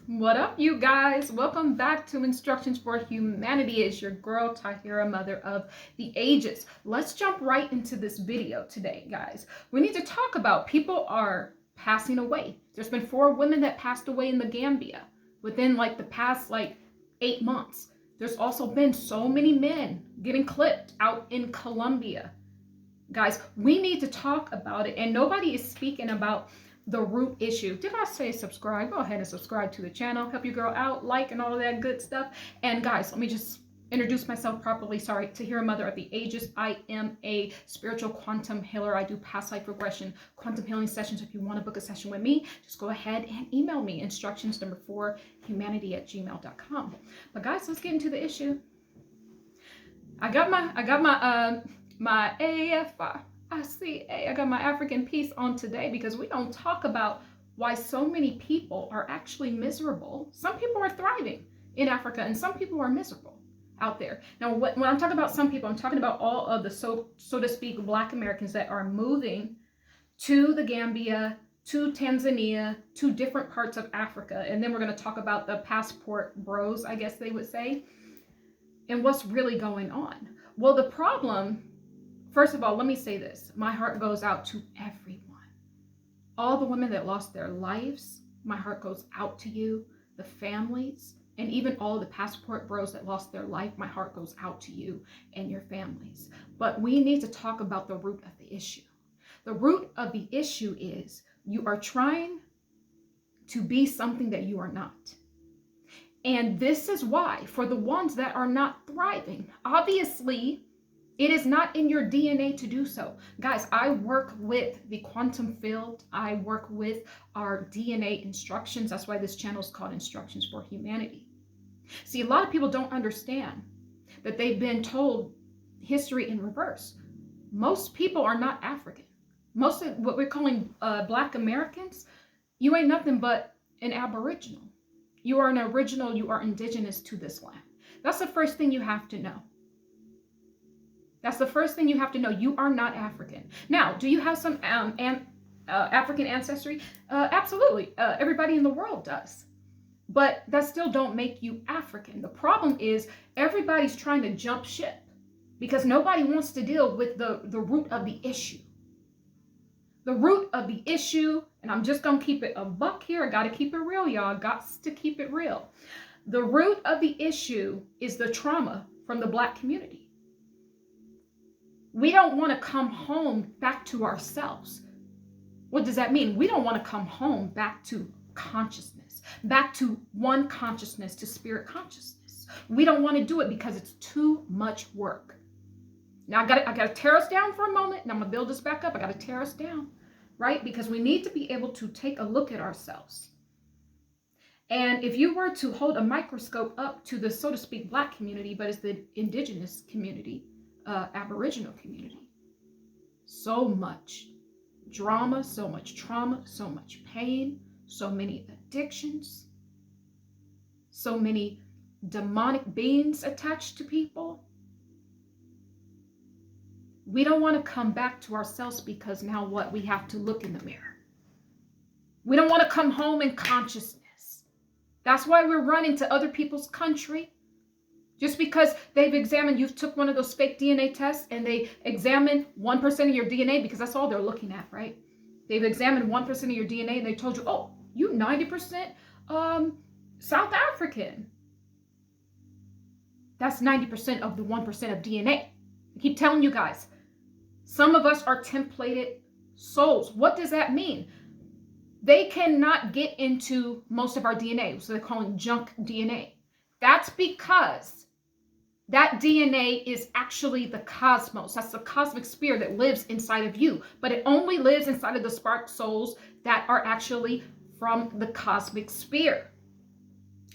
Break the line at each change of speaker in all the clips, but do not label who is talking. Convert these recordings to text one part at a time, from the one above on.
What up, you guys? Welcome back to Instructions for Humanity. It's your girl, Tahirah, mother of the ages. Let's jump right into this video today, guys. We need to talk about people are passing away. There's been 4 women that passed away in the Gambia within the past 8 months. There's also been so many men getting clipped out in Colombia. Guys, we need to talk about it, and nobody is speaking about the root issue. Did I say subscribe? Go ahead and subscribe to the channel. Help your girl out, like, and all of that good stuff. And guys, let me just introduce myself properly. Sorry, Tahirah, mother of the ages. I am a spiritual quantum healer. I do past life regression, quantum healing sessions. If you want to book a session with me, just go ahead and email me, instructions number 4 humanity@gmail.com. But guys, let's get into the issue. I got my AFI. I got my African piece on today because we don't talk about why so many people are actually miserable. Some people are thriving in Africa and some people are miserable out there. Now, when I'm talking about some people, I'm talking about all of the, so to speak, Black Americans that are moving to the Gambia, to Tanzania, to different parts of Africa. And then we're going to talk about the passport bros, I guess they would say, and what's really going on. Well, the problem, first of all, let me say this. My heart goes out to everyone. All the women that lost their lives, my heart goes out to you. The families, and even all the passport bros that lost their life, my heart goes out to you and your families. But we need to talk about the root of the issue. The root of the issue is you are trying to be something that you are not. And this is why, for the ones that are not thriving, obviously, it is not in your DNA to do so. Guys, I work with the quantum field. I work with our DNA instructions. That's why this channel is called Instructions for Humanity. See, a lot of people don't understand that they've been told history in reverse. Most people are not African. Most of what we're calling Black Americans, you ain't nothing but an Aboriginal. You are an original. You are indigenous to this land. That's the first thing you have to know. That's the first thing you have to know. You are not African. Now, do you have some African ancestry? Absolutely. Everybody in the world does. But that still don't make you African. The problem is everybody's trying to jump ship because nobody wants to deal with the root of the issue. The root of the issue, and I'm just going to keep it a buck here. I got to keep it real, y'all. Got to keep it real. The root of the issue is the trauma from the Black community. We don't want to come home back to ourselves. What does that mean? We don't want to come home back to consciousness, back to one consciousness, to spirit consciousness. We don't want to do it because it's too much work. Now I got to tear us down for a moment, and I'm going to build this back up. I got to tear us down, right? Because we need to be able to take a look at ourselves. And if you were to hold a microscope up to the, so to speak, Black community, but it's the indigenous community, Aboriginal community, so much drama, so much trauma, so much pain, so many addictions, so many demonic beings attached to people. We don't want to come back to ourselves because now what? We have to look in the mirror. We don't want to come home in consciousness. That's why we're running to other people's country. Just because they've examined, you took one of those fake DNA tests and they examined 1% of your DNA, because that's all they're looking at, right? They've examined 1% of your DNA and they told you, oh, you 90% South African. That's 90% of the 1% of DNA. I keep telling you guys, some of us are templated souls. What does that mean? They cannot get into most of our DNA, so they're calling junk DNA. That's because that DNA is actually the cosmos. That's the cosmic spirit that lives inside of you. But it only lives inside of the spark souls that are actually from the cosmic sphere.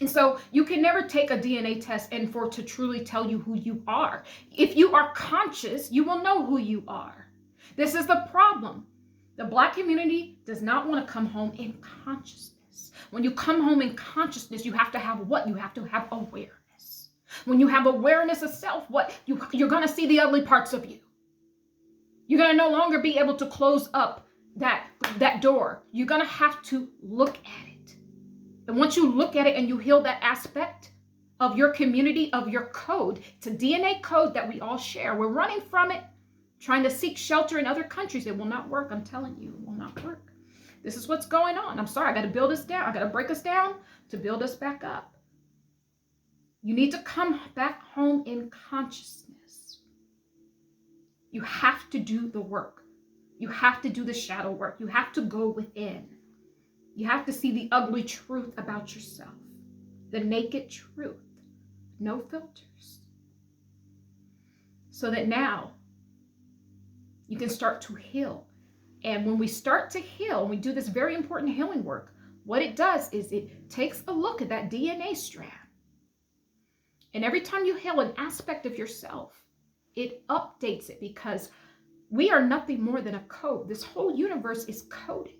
And so you can never take a DNA test and for to truly tell you who you are. If you are conscious, you will know who you are. This is the problem. The Black community does not want to come home in consciousness. When you come home in consciousness, you have to have what? You have to have awareness. When you have awareness of self, what? You're going to see the ugly parts of you. You're going to no longer be able to close up that door. You're going to have to look at it. And once you look at it and you heal that aspect of your community, of your code, it's a DNA code that we all share. We're running from it, trying to seek shelter in other countries. It will not work. I'm telling you, it will not work. This is what's going on. I'm sorry. I got to build us down. I got to break us down to build us back up. You need to come back home in consciousness. You have to do the work. You have to do the shadow work. You have to go within. You have to see the ugly truth about yourself, the naked truth, no filters. So that now you can start to heal. And when we start to heal, we do this very important healing work, what it does is it takes a look at that DNA strand. And every time you heal an aspect of yourself, it updates it, because we are nothing more than a code. This whole universe is coded.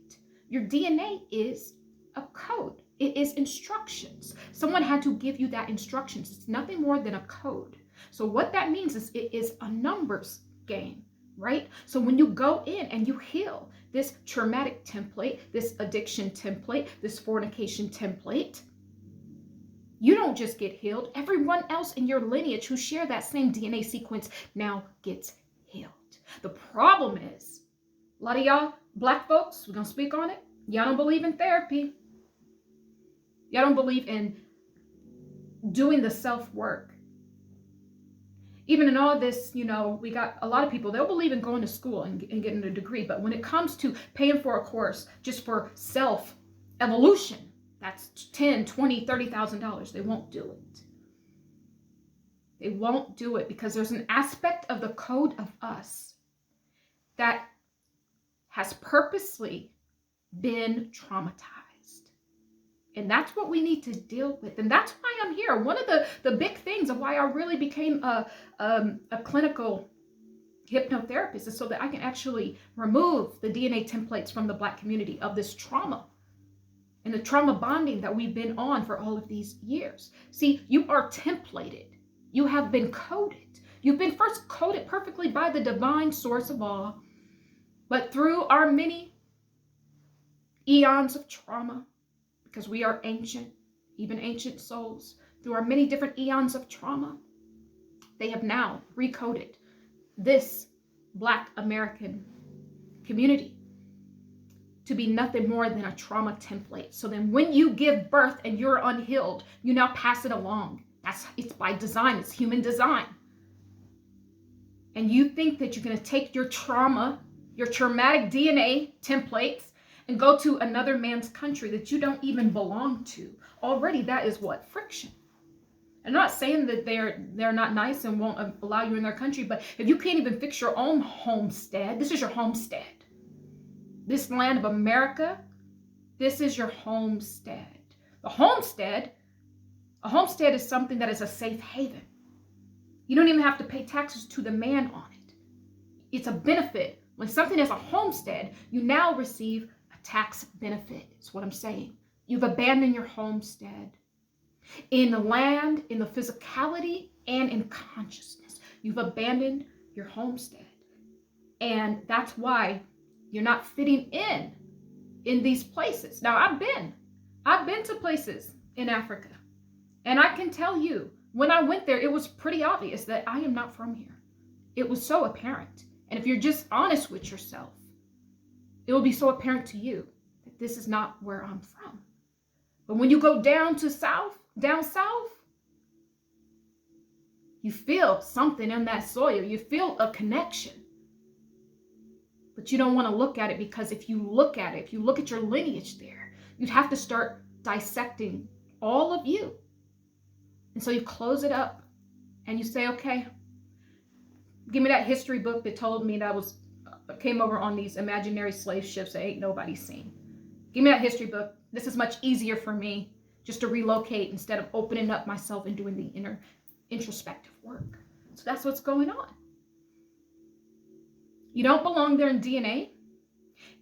Your DNA is a code. It is instructions. Someone had to give you that instructions. It's nothing more than a code. So what that means is it is a numbers game, right? So when you go in and you heal this traumatic template, this addiction template, this fornication template, you don't just get healed. Everyone else in your lineage who share that same DNA sequence now gets healed. The problem is, a lot of y'all Black folks, we're going to speak on it. Y'all don't believe in therapy. Y'all don't believe in doing the self-work. Even in all this, you know, we got a lot of people, they'll believe in going to school and getting a degree. But when it comes to paying for a course just for self-evolution, that's $10,000, $20,000, $30,000. They won't do it. They won't do it because there's an aspect of the code of us that has purposely been traumatized. And that's what we need to deal with. And that's why I'm here. One of the big things of why I really became a clinical hypnotherapist is so that I can actually remove the DNA templates from the Black community of this trauma and the trauma bonding that we've been on for all of these years. See, you are templated. You have been coded. You've been first coded perfectly by the divine source of all, but through our many eons of trauma, because we are ancient, even ancient souls, through our many different eons of trauma, they have now recoded this Black American community to be nothing more than a trauma template. So then when you give birth and you're unhealed, you now pass it along. It's by design. It's human design. And you think that you're going to take your trauma, your traumatic DNA templates, and go to another man's country that you don't even belong to. Already that is what? Friction. I'm not saying that they're not nice and won't allow you in their country, but if you can't even fix your own homestead, this is your homestead. This land of America, this is your homestead. A homestead is something that is a safe haven. You don't even have to pay taxes to the man on it. It's a benefit. When something is a homestead, you now receive a tax benefit, is what I'm saying. You've abandoned your homestead. In the land, in the physicality, and in consciousness. You've abandoned your homestead. And that's why you're not fitting in these places. Now, I've been to places in Africa. And I can tell you, when I went there, it was pretty obvious that I am not from here. It was so apparent. And if you're just honest with yourself, it will be so apparent to you that this is not where I'm from. But when you go down south, you feel something in that soil. You feel a connection. But you don't want to look at it, because if you look at it, if you look at your lineage there, you'd have to start dissecting all of you. And so you close it up and you say, okay, give me that history book that told me that came over on these imaginary slave ships that ain't nobody seen. Give me that history book. This is much easier for me just to relocate instead of opening up myself and doing the introspective work. So that's what's going on. You don't belong there in DNA,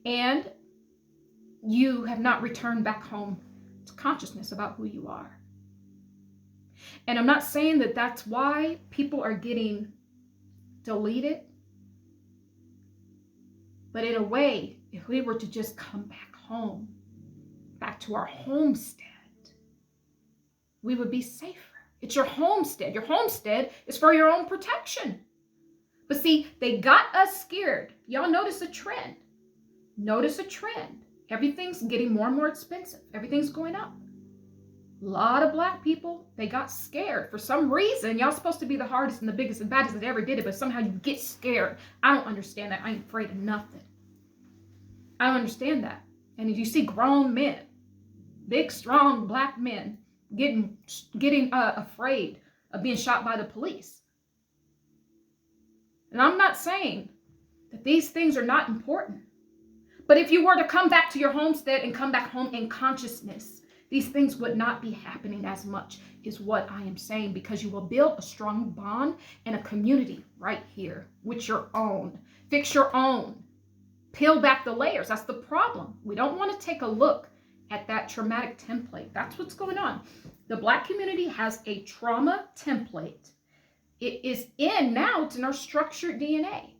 and you have not returned back home to consciousness about who you are. And I'm not saying that that's why people are getting deleted, but in a way, if we were to just come back home, back to our homestead, we would be safer. It's your homestead. Your homestead is for your own protection. But see, they got us scared. Y'all notice a trend. Notice a trend. Everything's getting more and more expensive. Everything's going up. A lot of Black people, they got scared. For some reason, y'all supposed to be the hardest and the biggest and baddest that ever did it, but somehow you get scared. I don't understand that. I ain't afraid of nothing. I don't understand that. And if you see grown men, big, strong Black men, getting afraid of being shot by the police. And I'm not saying that these things are not important. But if you were to come back to your homestead and come back home in consciousness, these things would not be happening as much, is what I am saying, because you will build a strong bond and a community right here with your own. Fix your own. Peel back the layers. That's the problem. We don't want to take a look at that traumatic template. That's what's going on. The Black community has a trauma template. It is in now, it's in our structured DNA.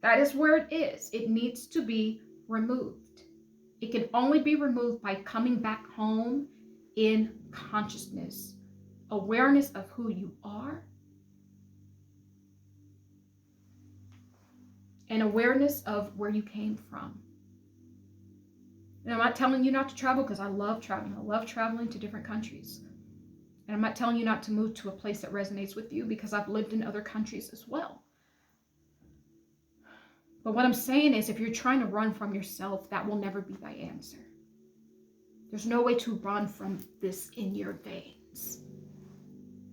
That is where it is. It needs to be removed. It can only be removed by coming back home in consciousness, awareness of who you are, and awareness of where you came from. And I'm not telling you not to travel, because I love traveling. I love traveling to different countries. And I'm not telling you not to move to a place that resonates with you, because I've lived in other countries as well. But what I'm saying is, if you're trying to run from yourself, that will never be thy answer. There's no way to run from this in your veins.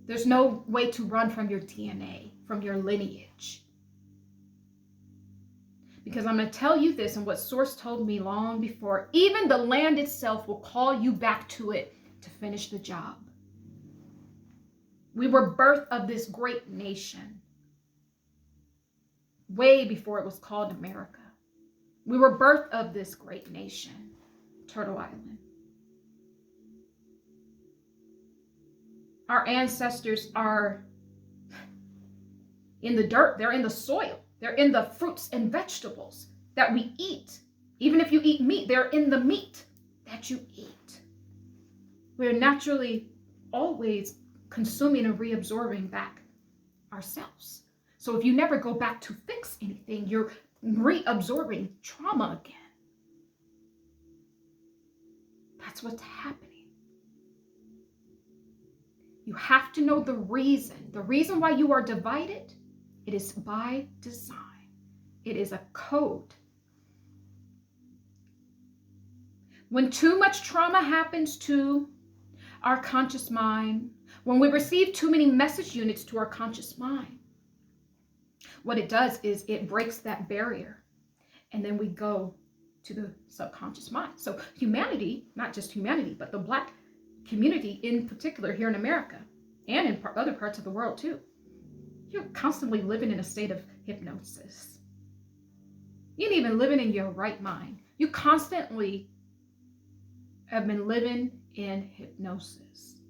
There's no way to run from your DNA, from your lineage. Because I'm going to tell you this, and what Source told me long before, even the land itself will call you back to it to finish the job. We were birth of this great nation way before it was called America. We were birth of this great nation, Turtle Island. Our ancestors are in the dirt. They're in the soil. They're in the fruits and vegetables that we eat. Even if you eat meat, they're in the meat that you eat. We're naturally always consuming and reabsorbing back ourselves. So if you never go back to fix anything, you're reabsorbing trauma again. That's what's happening. You have to know the reason. The reason why you are divided, it is by design. It is a code. When too much trauma happens to our conscious mind, when we receive too many message units to our conscious mind, what it does is it breaks that barrier, and then we go to the subconscious mind. So humanity, not just humanity, but the Black community in particular here in America and in other parts of the world too, you're constantly living in a state of hypnosis. You ain't even living in your right mind. You constantly have been living in hypnosis.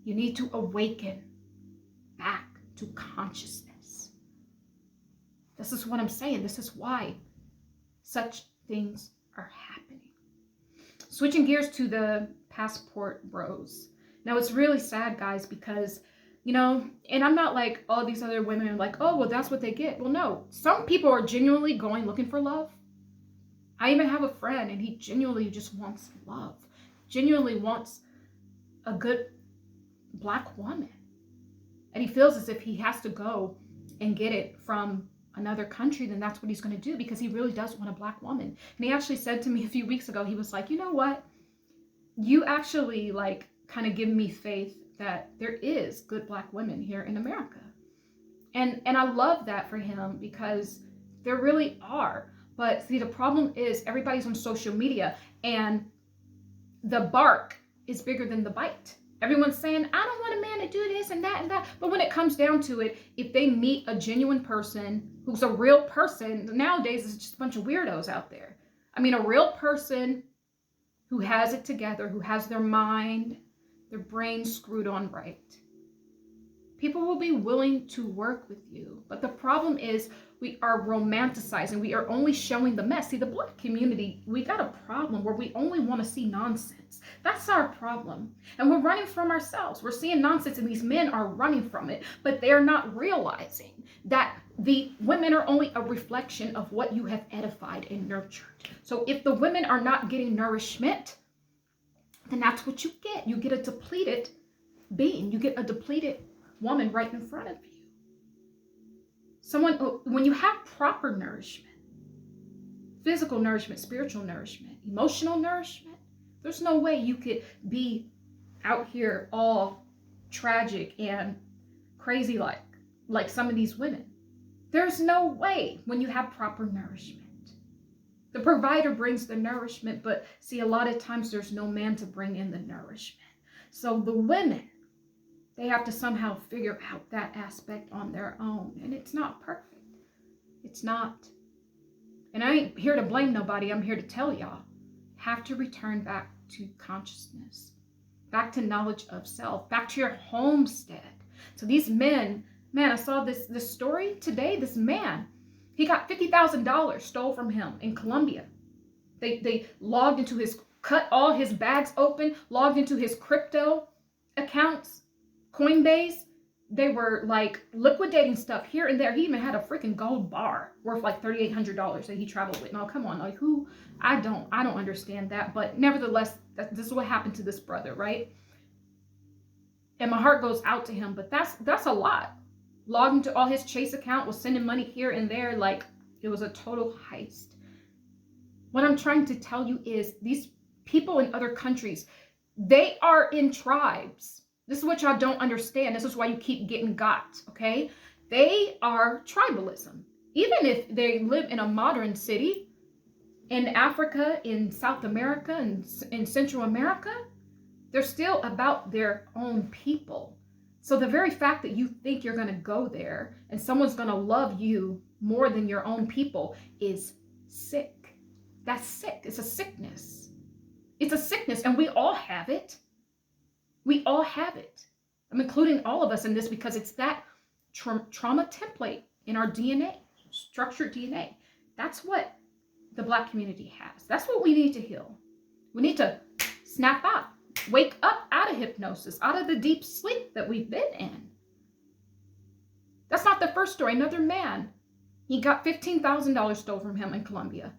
You need to awaken back to consciousness. This is what I'm saying. This is why such things are happening. Switching gears to the passport bros. Now, it's really sad, guys, because, and I'm not like all these other women are like, oh, well, that's what they get. Well, no, some people are genuinely going looking for love. I even have a friend, and he genuinely just wants love, genuinely wants a good Black woman. And he feels as if he has to go and get it from another country, then that's what he's going to do, because he really does want a Black woman. And he actually said to me a few weeks ago, he was like, you know what? You actually kind of give me faith that there is good Black women here in America. And I love that for him, because there really are. But see, the problem is everybody's on social media, and the bark is bigger than the bite. Everyone's saying, I don't want a man to do this and that and that. But when it comes down to it, if they meet a genuine person who's a real person, nowadays it's just a bunch of weirdos out there. I mean, a real person who has it together, who has their mind, their brain screwed on right. People will be willing to work with you. But the problem is We are romanticizing. We are only showing the mess. See, the Black community, we got a problem where we only want to see nonsense. That's our problem. And we're running from ourselves. We're seeing nonsense and these men are running from it, but they're not realizing that the women are only a reflection of what you have edified and nurtured. So if the women are not getting nourishment, then that's what you get. You get a depleted being. You get a depleted woman right in front of you. When you have proper nourishment, physical nourishment, spiritual nourishment, emotional nourishment, there's no way you could be out here all tragic and crazy like some of these women. There's no way when you have proper nourishment. The provider brings the nourishment, but see, a lot of times there's no man to bring in the nourishment. So the women, they have to somehow figure out that aspect on their own. And it's not perfect. It's not. And I ain't here to blame nobody. I'm here to tell y'all. Have to return back to consciousness. Back to knowledge of self. Back to your homestead. So these men, man, I saw this story today. This man, he got $50,000 stole from him in Colombia. They logged into cut all his bags open, logged into his crypto accounts, Coinbase. They were like liquidating stuff here and there. He even had a freaking gold bar worth like $3,800 that he traveled with. Now, come on, like who? I don't understand that. But nevertheless, this is what happened to this brother, right? And my heart goes out to him. But that's a lot. Logged into all his Chase account, was sending money here and there. Like it was a total heist. What I'm trying to tell you is these people in other countries, they are in tribes. This is what y'all don't understand. This is why you keep getting got, okay? They are tribalism. Even if they live in a modern city, in Africa, in South America, and in Central America, they're still about their own people. So the very fact that you think you're going to go there and someone's going to love you more than your own people is sick. That's sick. It's a sickness. It's a sickness, and we all have it. We all have it. I'm including all of us in this because it's that trauma template in our DNA, structured DNA. That's what the Black community has. That's what we need to heal. We need to snap out, wake up out of hypnosis, out of the deep sleep that we've been in. That's not the first story. Another man, he got $15,000 stolen from him in Colombia.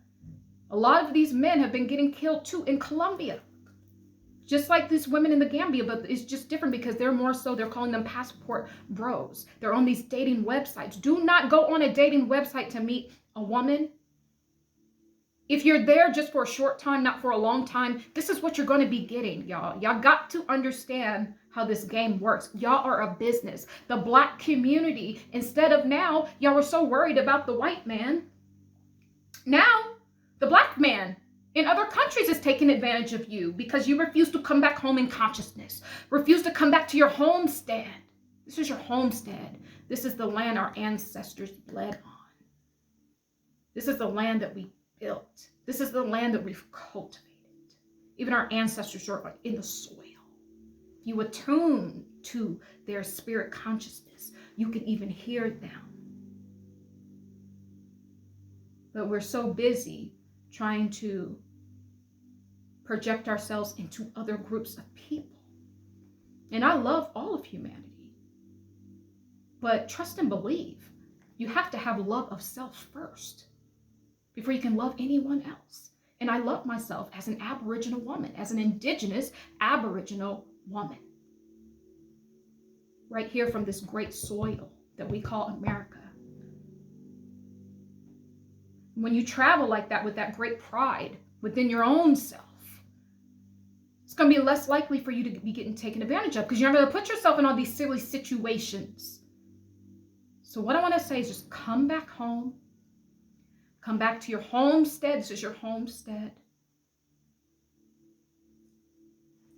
A lot of these men have been getting killed too in Colombia. Just like these women in the Gambia, but it's just different because they're more so, they're calling them passport bros. They're on these dating websites. Do not go on a dating website to meet a woman. If you're there just for a short time, not for a long time, this is what you're going to be getting, y'all. Y'all got to understand how this game works. Y'all are a business. The Black community, instead of now, y'all were so worried about the white man. Now, the Black man in other countries is taking advantage of you because you refuse to come back home in consciousness. Refuse to come back to your homestead. This is your homestead. This is the land our ancestors bled on. This is the land that we built. This is the land that we've cultivated. Even our ancestors are in the soil. If you attune to their spirit consciousness, you can even hear them. But we're so busy trying to project ourselves into other groups of people. And I love all of humanity. But trust and believe, you have to have love of self first before you can love anyone else. And I love myself as an Aboriginal woman, as an indigenous Aboriginal woman. Right here from this great soil that we call America. When you travel like that with that great pride within your own self, it's going to be less likely for you to be getting taken advantage of because you're not going to put yourself in all these silly situations. So what I want to say is just come back home. Come back to your homestead. This is your homestead.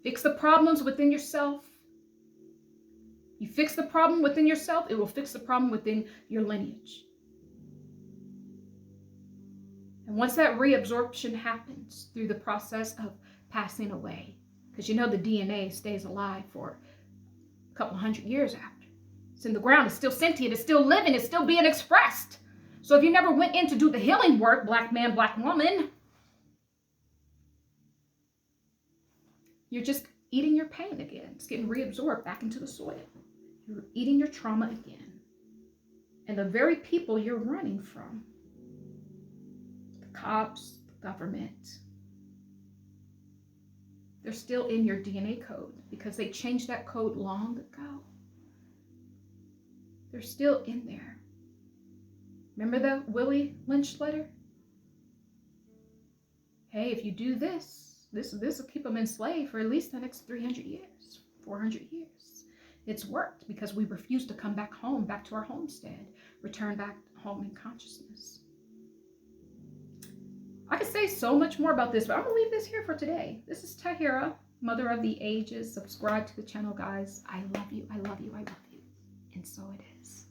Fix the problems within yourself. You fix the problem within yourself, it will fix the problem within your lineage. And once that reabsorption happens through the process of passing away, because you know the DNA stays alive for a couple hundred years after. It's in the ground, it's still sentient, it's still living, it's still being expressed. So if you never went in to do the healing work, black man, black woman, you're just eating your pain again. It's getting reabsorbed back into the soil. You're eating your trauma again. And the very people you're running from, the cops, the government, they're still in your DNA code because they changed that code long ago. They're still in there. Remember the Willie Lynch letter? Hey, if you do this will keep them enslaved for at least the next 300 years, 400 years. It's worked because we refuse to come back home, back to our homestead, return back home in consciousness. I could say so much more about this, but I'm going to leave this here for today. This is Tahirah, Mother of the Ages. Subscribe to the channel, guys. I love you. I love you. I love you. And so it is.